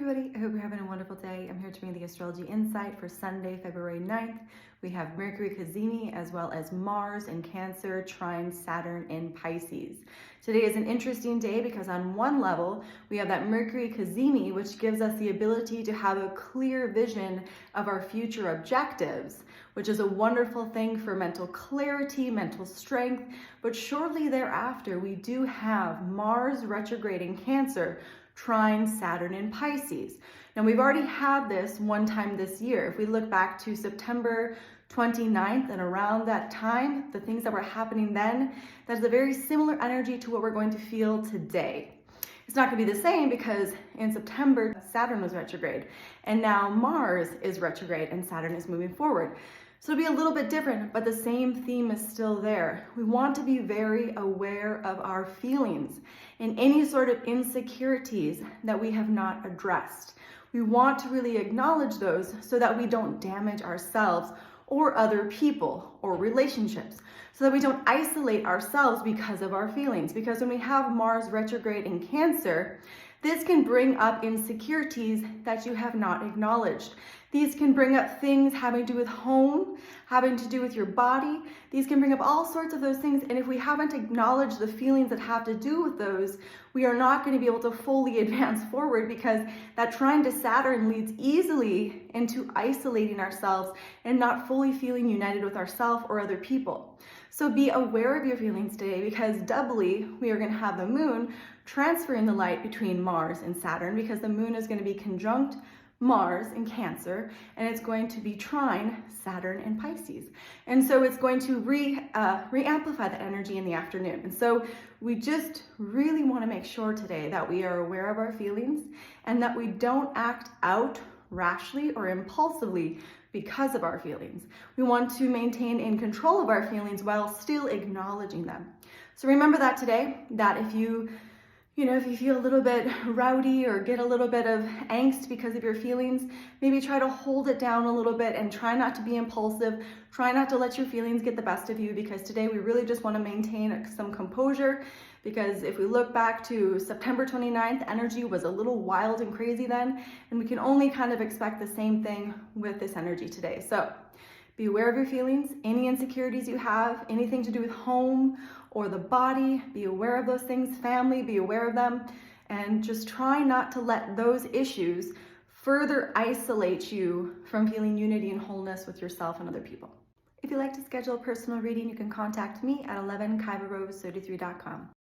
everybody, I hope you're having a wonderful day. I'm here to bring the astrology insight for Sunday, February 9th. We have Mercury Cazimi as well as Mars in Cancer, trine Saturn in Pisces. Today is an interesting day because on one level, we have that Mercury Cazimi, which gives us the ability to have a clear vision of our future objectives, which is a wonderful thing for mental clarity, mental strength. But shortly thereafter, we do have Mars retrograde in Cancer, trine Saturn in Pisces. Now we've already had this one time this year. If we look back to September 29th and around that time, the things that were happening then, that's a very similar energy to what we're going to feel today. It's not going to be the same because in September, Saturn was retrograde, and now Mars is retrograde and Saturn is moving forward. So it'll be a little bit different, but the same theme is still there. We want to be very aware of our feelings and any sort of insecurities that we have not addressed. We want to really acknowledge those so that we don't damage ourselves or other people or relationships, so that we don't isolate ourselves because of our feelings. Because when we have Mars retrograde in Cancer, this can bring up insecurities that you have not acknowledged. These can bring up things having to do with home, having to do with your body. These can bring up all sorts of those things. And if we haven't acknowledged the feelings that have to do with those, we are not going to be able to fully advance forward, because that trine to Saturn leads easily into isolating ourselves and not fully feeling united with ourselves or other people. So be aware of your feelings today, because doubly we are going to have the moon transferring the light between Mars and Saturn, because the moon is going to be conjunct Mars in Cancer, and it's going to be trine Saturn in Pisces. And so it's going to re-amplify that energy in the afternoon. And so we just really want to make sure today that we are aware of our feelings and that we don't act out rashly or impulsively because of our feelings. We want to maintain in control of our feelings while still acknowledging them. So remember that today, that if you feel a little bit rowdy or get a little bit of angst because of your feelings, maybe try to hold it down a little bit and try not to be impulsive. Try not to let your feelings get the best of you, because today we really just want to maintain some composure. Because if we look back to September 29th, energy was a little wild and crazy then, and we can only kind of expect the same thing with this energy today. So be aware of your feelings, any insecurities you have, anything to do with home or the body, be aware of those things, family, be aware of them, and just try not to let those issues further isolate you from feeling unity and wholeness with yourself and other people. If you'd like to schedule a personal reading, you can contact me at 11kaivarose33.com.